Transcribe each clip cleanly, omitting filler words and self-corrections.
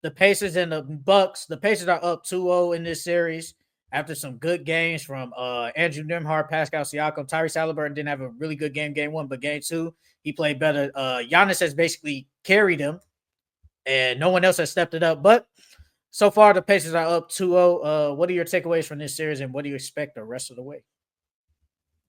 the Pacers and the Bucks. The Pacers are up 2-0 in this series after some good games from Andrew Nembhard, Pascal Siakam. Tyrese Halliburton didn't have a really good game one, but game two, he played better. Giannis has basically carried him, and no one else has stepped it up. But so far, the Pacers are up 2-0. What are your takeaways from this series, and what do you expect the rest of the way?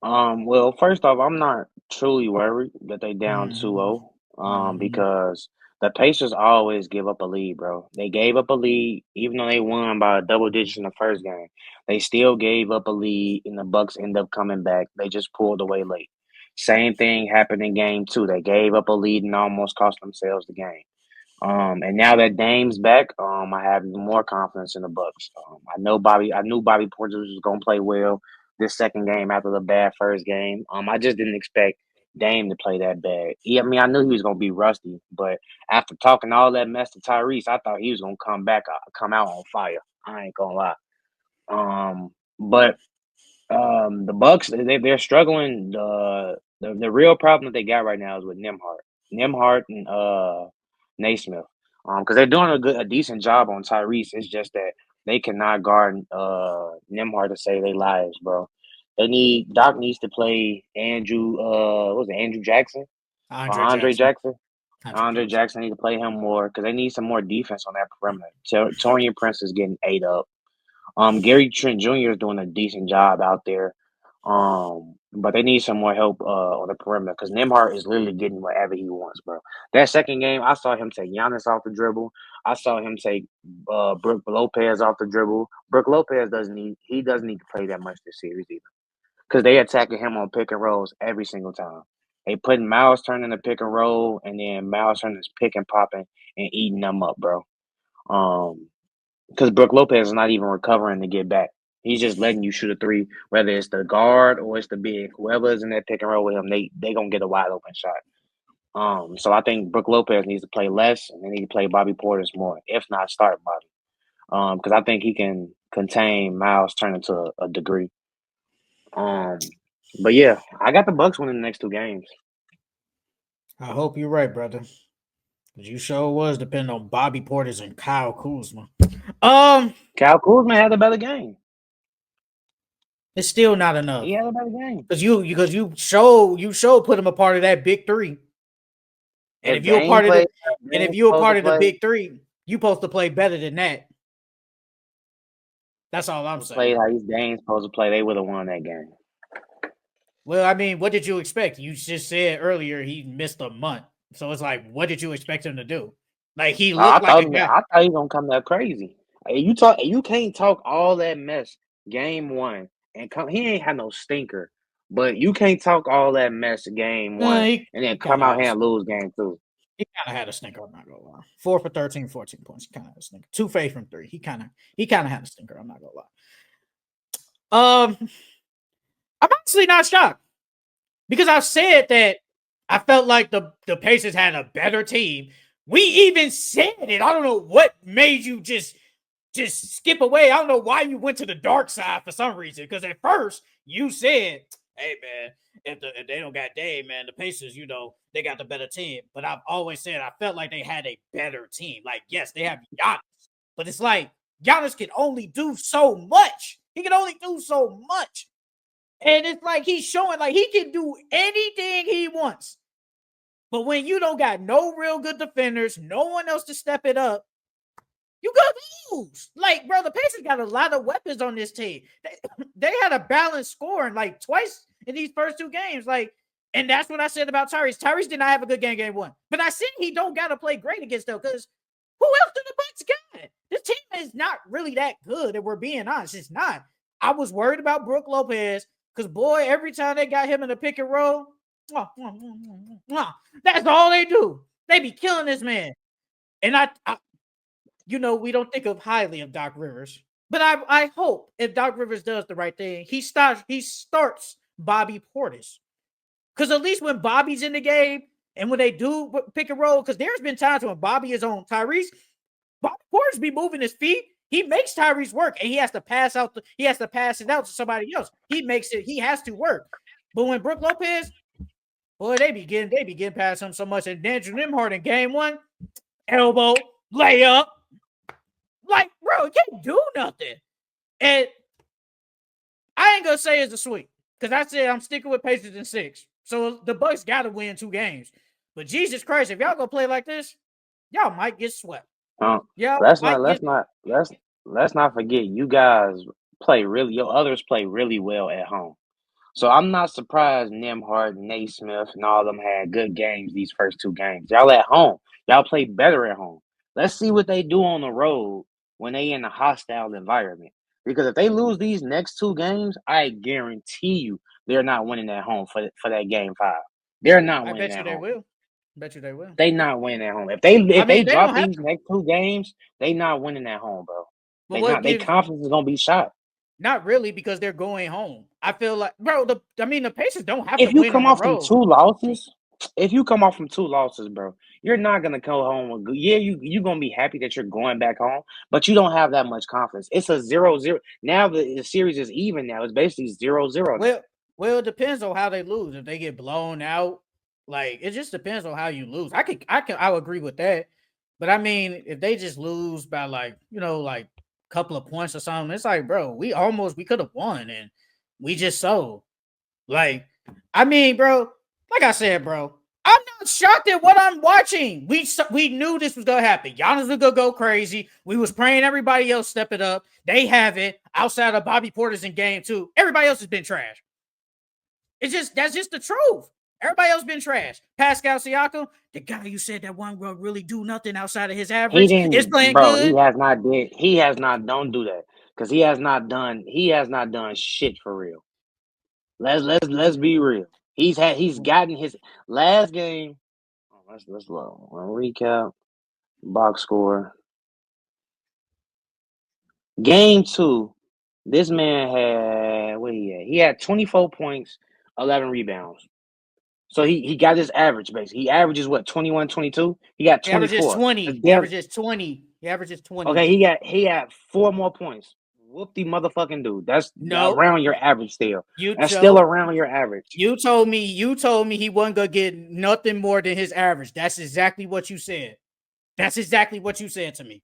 Well, first off, I'm not truly worried that they down Mm-hmm. 2-0. Mm-hmm. Because the Pacers always give up a lead, bro. They gave up a lead even though they won by a double digits in the first game. They still gave up a lead, and the Bucks end up coming back. They just pulled away late. Same thing happened in game two. They gave up a lead and almost cost themselves the game. And now that Dame's back, I have even more confidence in the Bucks. I knew Bobby Portis was gonna play well this second game after the bad first game. I just didn't expect Dame to play that bad. I mean, I knew he was gonna be rusty, but after talking all that mess to Tyrese, I thought he was gonna come out on fire. I ain't gonna lie. But the Bucks, they're struggling. The real problem that they got right now is with Nimhart and Naismith. Because they're doing a decent job on Tyrese. It's just that they cannot guard Nimhart to save their lives, bro. Doc needs to play Andrew. What was it, Andrew Jackson or Andre Andre Jackson. Jackson? Andre Jackson need to play him more because they need some more defense on that perimeter. Torian Prince is getting ate up. Gary Trent Jr. is doing a decent job out there. But they need some more help on the perimeter because Nembhard is literally getting whatever he wants, bro. That second game, I saw him take Giannis off the dribble. I saw him take Brook Lopez off the dribble. Brook Lopez doesn't need to play that much this series either because they attacking him on pick and rolls every single time. They putting Miles turning the pick and roll, and then Miles turning is pick and popping and eating them up, bro. Um, because Brook Lopez is not even recovering to get back. He's just letting you shoot a three, whether it's the guard or it's the big. Whoever is in that pick and roll with him, they gonna get a wide open shot. So I think Brook Lopez needs to play less, and they need to play Bobby Portis more, if not start Bobby. Because I think he can contain Miles Turner to a degree. But yeah, I got the Bucks winning the next two games. I hope you're right, brother. Because you sure was depending on Bobby Portis and Kyle Kuzma. Kyle Kuzma had a better game. It's still not enough. He had a better game. Because you show put him a part of that big three. And If if you're a Dame part of plays, the and if you're a part of the big three, you supposed to play better than that. That's all I'm saying. played how Dame's supposed to play, they would have won that game. Well, I mean, what did you expect? You just said earlier he missed a month. So it's like, what did you expect him to do? Like he looked like a guy. I thought he was gonna come that crazy. You can't talk all that mess game one and come. He ain't had no stinker, but you can't talk all that mess game one and then come out here and lose game two. He kind of had a stinker. I'm not gonna lie. 4 for 13, 14 points. He kind of had a stinker. 2 fade from 3. He kind of had a stinker. I'm not gonna lie. I'm honestly not shocked because I've said that I felt like the Pacers had a better team. We even said it. I don't know what made you just skip away. I don't know why you went to the dark side for some reason. Because at first you said, "Hey man, if they don't got Dame, man, the Pacers, they got the better team." But I've always said I felt like they had a better team. Like yes, they have Giannis, but it's like Giannis can only do so much. He can only do so much. And it's like he's showing like he can do anything he wants. But when you don't got no real good defenders, no one else to step it up, you gonna lose. Like, bro, the Pacers got a lot of weapons on this team. They had a balanced scoring like twice in these first two games. Like, and that's what I said about Tyrese. Tyrese did not have a good game one. But I said he don't gotta play great against them because who else do the Bucks got? This team is not really that good, and we're being honest. It's not. I was worried about Brook Lopez because, boy, every time they got him in the pick and roll, that's all they do. They be killing this man. And I we don't think of highly of Doc Rivers. But I hope if Doc Rivers does the right thing, he starts Bobby Portis. Because at least when Bobby's in the game and when they do pick and roll, because there's been times when Bobby is on Tyrese, Bobby Portis be moving his feet. He makes Tyrese work, and he has to pass it out to somebody else. He has to work. But when Brook Lopez, boy, they begin past him so much. And Andrew Nembhard in game one, elbow, layup, bro, he can't do nothing. And I ain't gonna say it's a sweep because I said I'm sticking with Pacers in 6. So the Bucks got to win 2 games. But Jesus Christ, if y'all gonna play like this, y'all might get swept. Y'all let's might not get. let's not forget you guys your others play really well at home. So I'm not surprised Nimhart, Naismith, and all of them had good games these first 2 games. Y'all at home. Y'all play better at home. Let's see what they do on the road when they in a hostile environment. Because if they lose these next 2 games, I guarantee you they're not winning at home for that game 5. They're not I winning bet you at they home. will. Bet you they will. They not winning at home. If they They don't drop have these to. next 2 games, they not winning at home, bro. But They what not. They gives? confidence is gonna be shot. Not really because they're going home. I feel like, bro. The Pacers don't have to If you win come on the off from road. 2 losses, if you come off from 2 losses, bro, you're not gonna come home with good. Yeah, you gonna be happy that you're going back home, but you don't have that much confidence. It's a 0-0. Now the series is even now. It's basically 0-0 now. Well, it depends on how they lose. If they get blown out, like it just depends on how you lose. I would agree with that. But I mean, if they just lose by like like a couple of points or something, it's like, bro, we could have won and we just so like, I mean, bro, like I said, bro, I'm not shocked at what I'm watching. We knew this was gonna happen. Giannis was gonna go crazy. We was praying everybody else step it up. They haven't. Outside of Bobby Porter's in game 2, everybody else has been trash. That's just the truth. Everybody else been trash. Pascal Siakam, the guy you said that one will really do nothing outside of his He average, is didn't, playing bro. He good. has not did. He has not. Don't do that because he has not done. He has not done shit for real. Let's be real. He's gotten his last game. Let's look. Recap. Box score. Game 2. This man had what he had? He had 24 points, 11 rebounds. So he got his average basically. He averages what 21, 22? He got He averages 24. 20. He Damn. averages 20. He averages 20. Okay, he had 4 more points. Whoop the motherfucking dude. That's No, around your average still. you That's still Joe. around your average. You told me he wasn't gonna get nothing more than his average. That's exactly what you said. That's exactly what you said to me.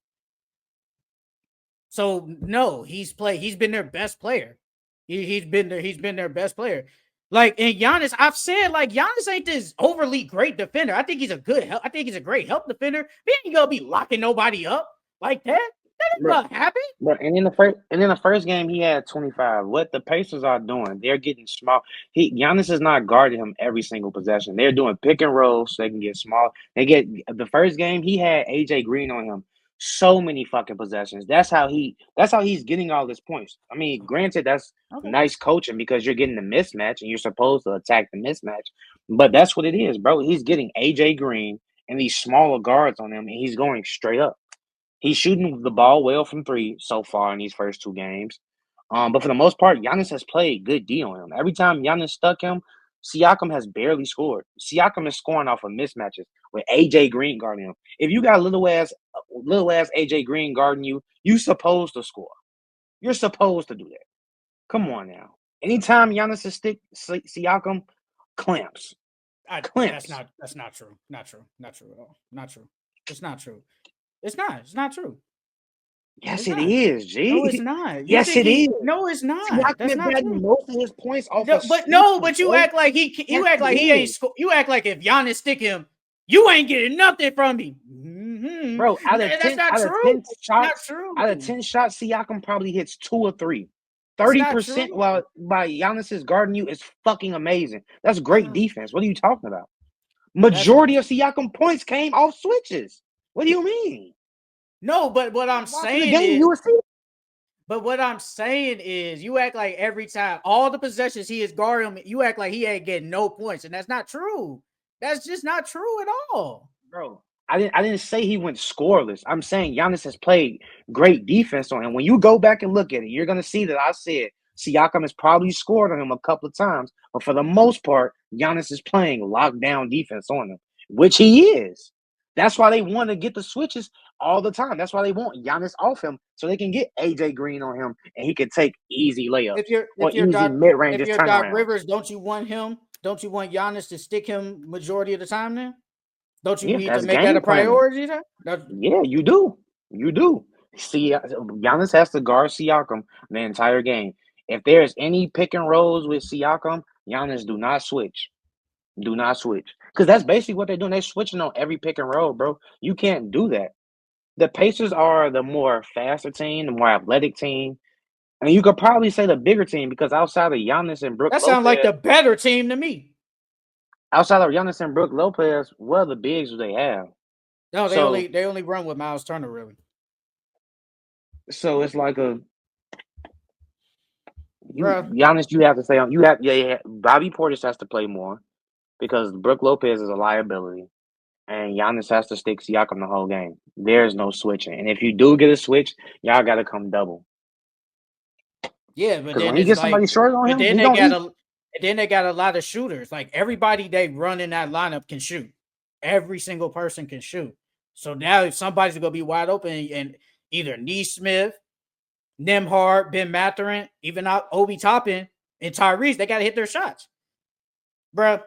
So no, he's been their best player. He's been their best player. Like, and Giannis, I've said like Giannis ain't this overly great defender. I think he's a great help defender. He ain't gonna be locking nobody up like that. That ain't Bro, gonna happen. bro, and in the first game he had 25. What the Pacers are doing, they're getting small. Giannis is not guarding him every single possession. They're doing pick and roll so they can get small. They get the first game he had AJ Green on him so many fucking possessions. That's how he's getting all his points. I mean, granted, that's Okay. nice coaching because you're getting the mismatch and you're supposed to attack the mismatch. But that's what it is, bro. He's getting AJ Green and these smaller guards on him and he's going straight up. He's shooting the ball well from 3 so far in these first 2 games. But for the most part, Giannis has played good D on him. Every time Giannis stuck him, Siakam has barely scored. Siakam is scoring off of mismatches with AJ Green guarding him. If you got little ass AJ Green guarding you, you supposed to score. You're supposed to do that. Come on now. Anytime Giannis is stick Siakam, clamps. That's Clamps. not true. Not true. Not true at all. Not true. It's not true. It's not. It's not true. Yes, It's it not. is, No, it's G. not. You Yes, think it is. no, it's not. Siakam That's is not getting true. most of his points off of No, switches, but you bro. act like Yes, he it ain't is. you act like if Giannis stick him, you ain't getting nothing from me. Bro, That's not out of true. 10 Not shots, out of true. 10 shots, Siakam probably hits 2 or 3. It's not 30% true. while by Giannis is guarding you is fucking amazing. That's great defense. What are you talking about? That's not Majority true. of Siakam points came off switches. What do you mean? No, but what I'm Watching the saying game, is, you will see. you act like every time all the possessions he is guarding him, you act like he ain't getting no points, and that's not true. That's just not true at all. Bro, I didn't say he went scoreless. I'm saying Giannis has played great defense on him. When you go back and look at it, you're gonna see that I said Siakam has probably scored on him a couple of times, but for the most part, Giannis is playing lockdown defense on him, which he is. That's why they want to get the switches all the time. That's why they want Giannis off him so they can get AJ Green on him and he can take easy layups or easy mid range If you're Doc turnarounds. Rivers, don't you want him? Don't you want Giannis to stick him majority of the time? Then don't you Yeah, need to that's make that game a planning. priority? Then Yeah, you do. You do. See, Giannis has to guard Siakam the entire game. If there's any pick and rolls with Siakam, Giannis do not switch. Do not switch. Because that's basically what they're doing. They're switching on every pick and roll, bro. You can't do that. The Pacers are the more faster team, the more athletic team. And you could probably say the bigger team because That sounds like the better team to me. outside of Giannis and Brook Lopez, what other bigs do they have? No, they So only run with Miles Turner, really. so it's like Bro, Giannis, you have to say yeah. Bobby Portis has to play more because Brook Lopez is a liability. And Giannis has to stick Siakam the whole game. There's no switching. And if you do get a switch, y'all got to come double. yeah, but Because then when he it's gets somebody like, short on but him, then he they gonna got eat. a lot of shooters. Like everybody they run in that lineup can shoot. Every single person can shoot. So now if somebody's gonna be wide open and either Neesmith, Nemhard, Ben Mathurin, even out Obi Toppin and Tyrese, they gotta hit their shots. Bro,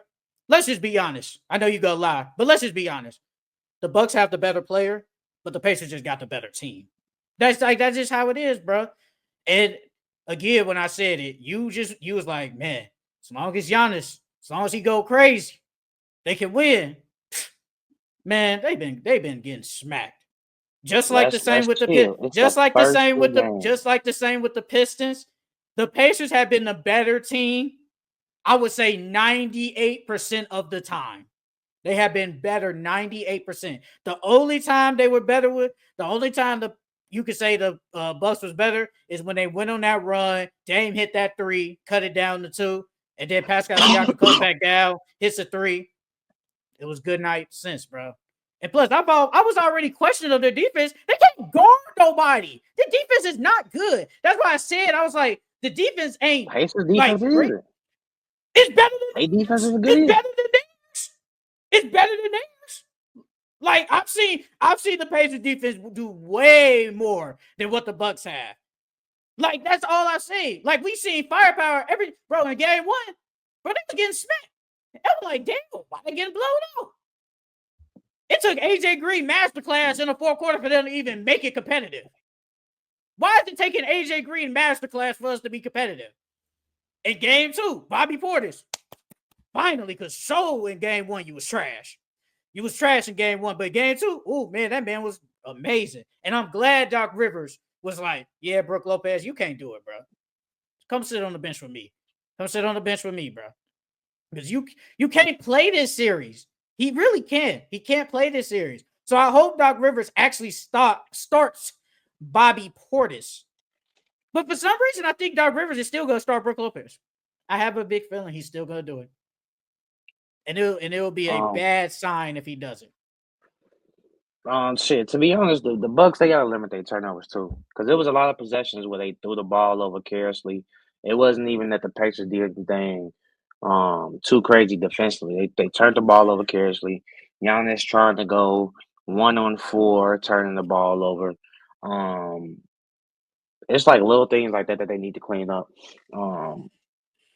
let's just be honest. I know you gonna lie, but let's just be honest. The Bucks have the better player, but the Pacers just got the better team. That's just how it is, bro. And again, when I said it, you was like, man, as long as Giannis, as long as he go crazy, they can win. Man, they've been getting smacked. Just like the same Let's with the chill. It's the first two games. just like the same with the Pistons. The Pacers have been the better team. I would say 98% of the time. They have been better 98%. The only time they were better the only time you could say the Bucks was better is when they went on that run. Dame hit that 3, cut it down to 2, and then Pascal Siakam comes back down, hits a 3. It was good night since, bro. And plus, I was already questioning of their defense. They can't guard nobody. The defense is not good. That's why I said I was like, the defense ain't Pacers like defense is great. either. It's better than They defense is good it's either. better than theirs. It's better than theirs. Like I've seen the Pacers defense do way more than what the Bucks have. Like that's all I've seen. Like we seen firepower in game 1, bro, they was getting smacked. I was like, damn, why they getting blown out? It took AJ Green masterclass in the fourth quarter for them to even make it competitive. Why is it taking AJ Green masterclass for us to be competitive? In game 2, Bobby Portis. Finally, because in game 1, you was trash. You was trash in game 1, but game 2, oh man, that man was amazing. And I'm glad Doc Rivers was like, yeah, Brook Lopez, you can't do it, bro. Come sit on the bench with me. Come sit on the bench with me, bro. Because you can't play this series. He really can't. He can't play this series. So I hope Doc Rivers actually starts Bobby Portis. But for some reason, I think Doc Rivers is still going to start Brook Lopez. I have a big feeling he's still going to do it. And it'll be a bad sign if he doesn't. Shit. To be honest, the Bucks they gotta limit their turnovers too, because there was a lot of possessions where they threw the ball over carelessly. It wasn't even that the Pacers did anything too crazy defensively. They turned the ball over carelessly. Giannis trying to go 1-on-4, turning the ball over. Um, it's like little things like that that they need to clean up. And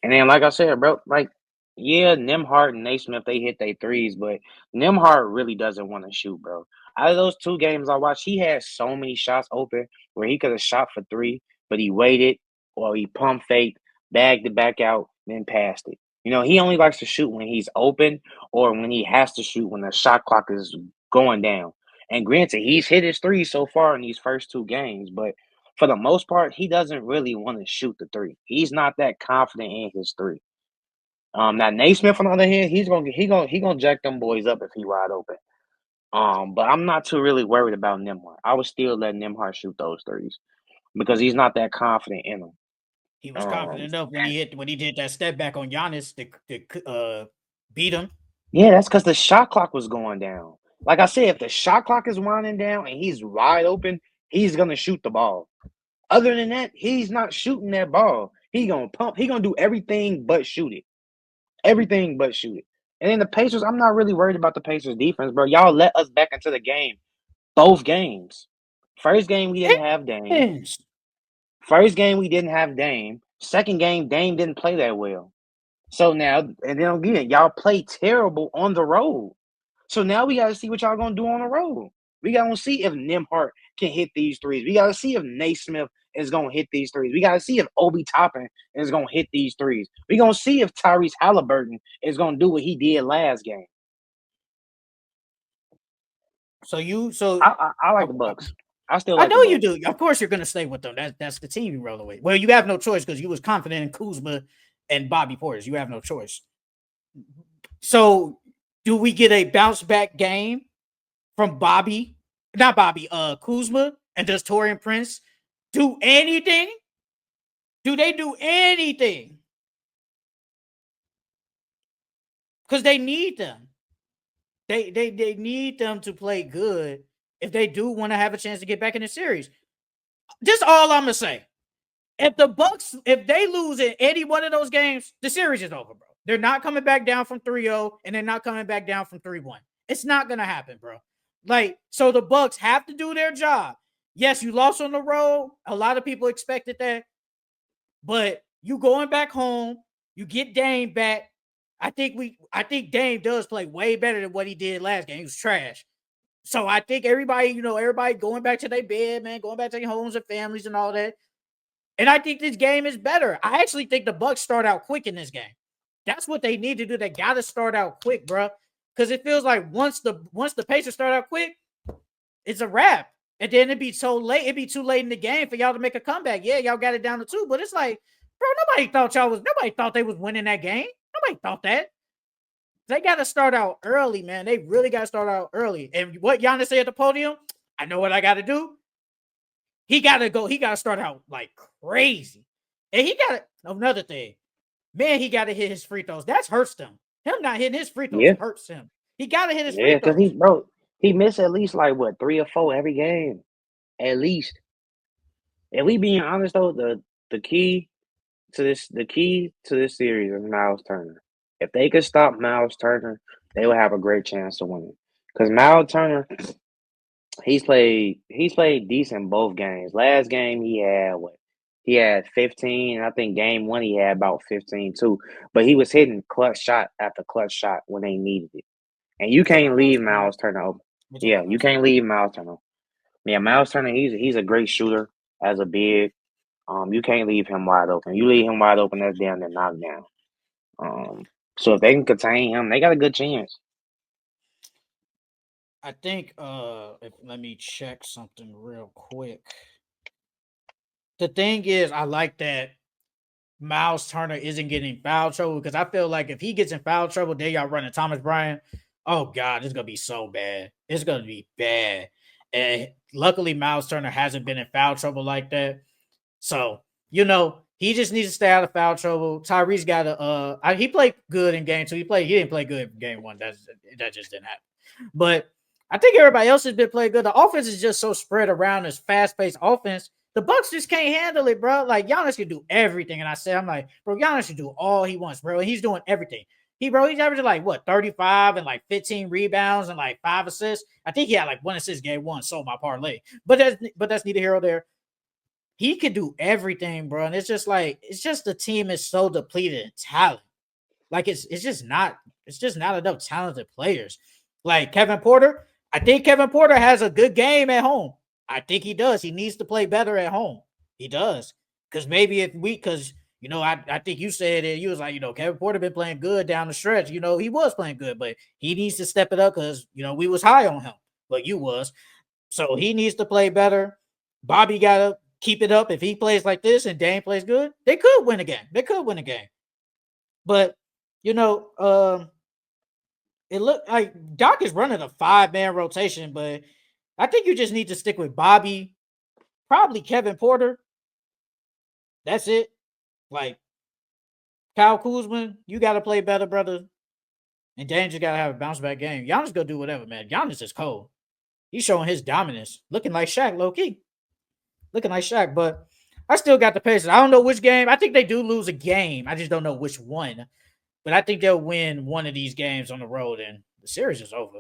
then, like I said, bro, like, yeah, Nimhart and Naismith, they hit their threes, but Nimhart really doesn't want to shoot, bro. Out of those 2 games I watched, he had so many shots open where he could have shot for 3, but he waited or he pump faked, bagged it back out, then passed it. He only likes to shoot when he's open or when he has to shoot when the shot clock is going down. And granted, he's hit his 3 so far in these first 2 games, but for the most part, he doesn't really want to shoot the 3. He's not that confident in his 3. Now Naismith on the other hand, he gonna jack them boys up if he wide open. But I'm not too really worried about Nimhart. I would still let Nimhart shoot those threes because he's not that confident in them. He was confident enough when he did that step back on Giannis to beat him. Yeah, that's because the shot clock was going down. Like I said, if the shot clock is winding down and he's wide open, he's gonna shoot the ball. Other than that, he's not shooting that ball. He gonna pump. He gonna do everything but shoot it. Everything but shoot it. And then the Pacers, I'm not really worried about the Pacers defense, bro. Y'all let us back into the game. Both games. First game we didn't have Dame. First game we didn't have Dame. Second game, Dame didn't play that well. So now, and then again, y'all play terrible on the road. So now we gotta see what y'all gonna do on the road. We gotta see if Nimhart can hit these threes. We gotta see if Naismith is gonna hit these threes. We gotta see if Obi Toppin is gonna hit these threes. We gonna see if Tyrese Halliburton is gonna do what he did last game. I like the Bucks. I still I like the know you Bucks. do. Of course, you're going to stay with them. That's the team you roll with. Well, you have no choice because you was confident in Kuzma and Bobby Portis. You have no choice. So, do we get a bounce back game from Bobby? Not Bobby. Kuzma, and does Taurean Prince do anything? Do they do anything? Because they need them. They need them to play good if they do want to have a chance to get back in the series. Just all I'm gonna say. If the Bucks, if they lose in any one of those games, the series is over, bro. They're not coming back down from 3-0 and they're not coming back down from 3-1. It's not gonna happen, bro. Like, so the Bucks have to do their job. Yes, you lost on the road. A lot of people expected that. But you going back home, you get Dame back. I think Dame does play way better than what he did last game. He was trash. So I think everybody going back to their bed, man, going back to their homes and families and all that. And I think this game is better. I actually think the Bucks start out quick in this game. That's what they need to do. They got to start out quick, bro. Because it feels like once the Pacers start out quick, it's a wrap. And then it'd be so late. It'd be too late in the game for y'all to make a comeback. Yeah, y'all got it down to 2, but it's like, bro, nobody thought they was winning that game. Nobody thought that. They got to start out early, man. They really got to start out early. And what Giannis said at the podium, I know what I got to do. He got to go. He got to start out like crazy. And he got another thing. Man, he got to hit his free throws. That hurts them. Him not hitting his free throws hurts him. He got to hit his free throws. Because he missed at least like what 3 or 4 every game, at least. And we being honest though, the key to this series is Miles Turner. If they could stop Miles Turner, they would have a great chance to win it. Because Miles Turner, he's played decent both games. Last game he had what? He had 15, and I think game 1 he had about 15 too. But he was hitting clutch shot after clutch shot when they needed it. And you can't leave Miles Turner open. Yeah, you can't leave Miles Turner. Yeah, Miles Turner, he's a great shooter as a big. You can't leave him wide open. You leave him wide open, that's down to knockdown. So if they can contain him, they got a good chance. I think let me check something real quick. The thing is, I like that Miles Turner isn't getting foul trouble because I feel like if he gets in foul trouble, then y'all running Thomas Bryant. Oh God, it's gonna be so bad. It's gonna be bad. And luckily, Miles Turner hasn't been in foul trouble like that. So he just needs to stay out of foul trouble. Tyrese got to he played good in game 2. He didn't play good in game 1. That just didn't happen. But I think everybody else has been playing good. The offense is just so spread around this fast-paced offense. The Bucks just can't handle it, bro. Like Giannis can do everything. And I'm like, bro, Giannis should do all he wants, bro. And he's doing everything. He's averaging like what 35 and like 15 rebounds and like 5 assists. I think he had like 1 assist game 1, sold my parlay. But that's neither here nor there. He could do everything, bro. And it's just the team is so depleted in talent. Like it's just not enough talented players. Like Kevin Porter, I think Kevin Porter has a good game at home. I think he does. He needs to play better at home. He does. Because I think you said it. You was like, Kevin Porter been playing good down the stretch. He was playing good, but he needs to step it up because, we was high on him. But you was. So he needs to play better. Bobby got to keep it up. If he plays like this and Dame plays good, they could win a game. But, it looked like Doc is running a 5-man rotation, but I think you just need to stick with Bobby, probably Kevin Porter. That's it. Like Kyle Kuzma, you got to play better, brother. And Dame just got to have a bounce back game. Giannis go do whatever, man. Giannis is cold. He's showing his dominance, looking like Shaq, low key, But I still got the Pacers. I don't know which game. I think they do lose a game. I just don't know which one. But I think they'll win one of these games on the road, and the series is over.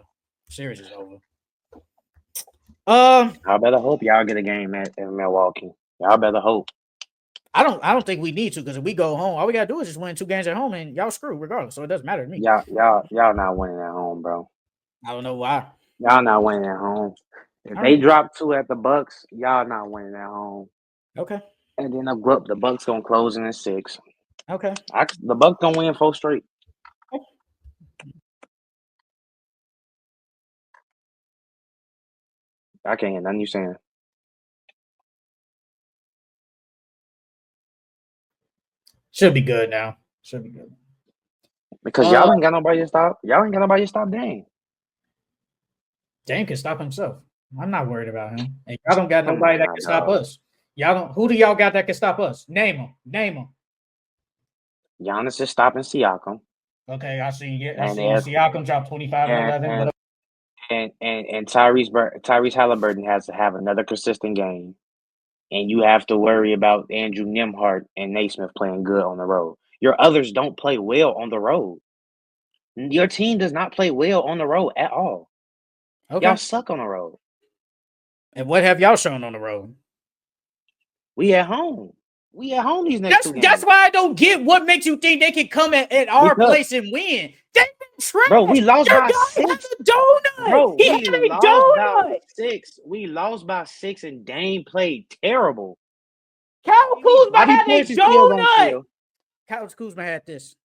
I better hope y'all get a game in Milwaukee. Y'all better hope. I don't think we need to because if we go home, all we gotta do is just win 2 games at home, and y'all screw regardless. So it doesn't matter to me. Y'all not winning at home, bro. I don't know why. Y'all not winning at home. If All they right. drop 2 at the Bucks, y'all not winning at home. Okay. And then the Bucks gonna close in at 6. Okay. The Bucks gonna win 4 straight. I can't hear nothing you saying. Should be good now. Should be good. Because y'all ain't got nobody to stop. Y'all ain't got nobody to stop Dame. Dame can stop himself. I'm not worried about him. And y'all don't got Come nobody on, that my can stop dog. us. Y'all don't. Who do y'all got that can stop us? Name them. Name them. Giannis is stopping Siakam. Okay, I see. Yeah, I And see. Siakam dropped 25 and 11. and Tyrese Halliburton has to have another consistent game. And you have to worry about Andrew Nembhard and Naismith playing good on the road. Your others don't play well on the road. Your team does not play well on the road at all. Okay. Y'all suck on the road. And what have y'all shown on the road? We at home. We at home these next 2 games. That's why I don't get what makes you think they can come at our place and win. They been trash. Bro, we lost Your by guy 6. had a donut. Bro, He we had a lost by donut. 6. We lost by 6 and Dame played terrible. Kyle Kuzma Bobby had a Portis is still gonna donut. kill. Kyle Kuzma had this.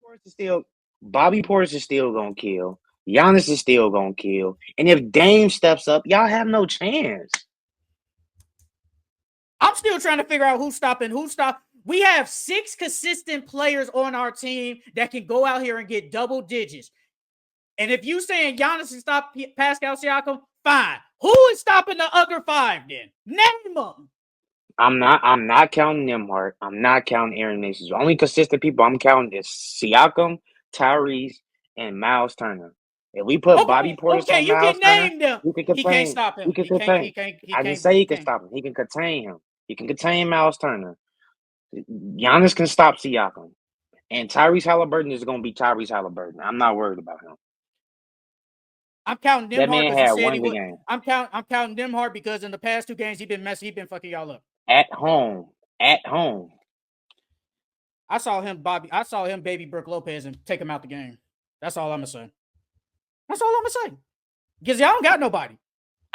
Bobby Portis is still gonna kill. Giannis is still gonna kill. And if Dame steps up, y'all have no chance. I'm still trying to figure out who's stopping. We have 6 consistent players on our team that can go out here and get double digits. And if you saying Giannis can stop Pascal Siakam, fine. Who is stopping the other 5 then? Name them. I'm not counting Nembhard. I'm not counting Aaron Nesmith. The only consistent people I'm counting is Siakam, Tyrese, and Miles Turner. If we put Bobby Portis on you Miles can Turner, name them. we can contain. He can't stop him. We can He contain. can't. I didn't say he can stop him. He can contain him. He can contain Miles Turner. Giannis can stop Siakam. And Tyrese Halliburton is going to be Tyrese Halliburton. I'm not worried about him. I'm counting them That hard man because he had said one he good would. game. I'm counting them hard because in the past 2 games he's been messy. He's been fucking y'all up. At home. I saw him baby Brooke Lopez and take him out the game. That's all I'm gonna say. Because y'all don't got nobody.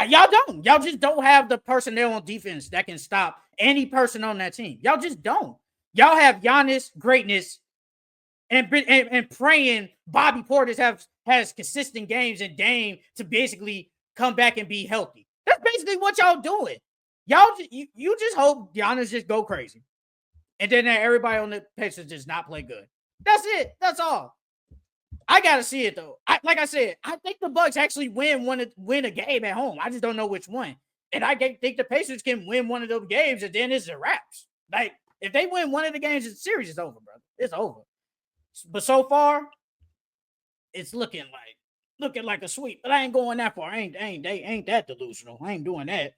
Y'all don't. Y'all just don't have the personnel on defense that can stop any person on that team. Y'all just don't. Y'all have Giannis greatness and praying Bobby Portis has consistent games and Dame to basically come back and be healthy. That's basically what y'all doing. You just hope Giannis just go crazy. And then everybody on the Pacers just not play good. That's it. That's all. I gotta see it though. Like I said, I think the Bucks actually win a game at home. I just don't know which one. And I think the Pacers can win one of those games, and then it's a wraps. Like if they win one of the games, the series is over, brother. It's over. But so far, it's looking like a sweep. But I ain't going that far. I ain't that delusional. I ain't doing that.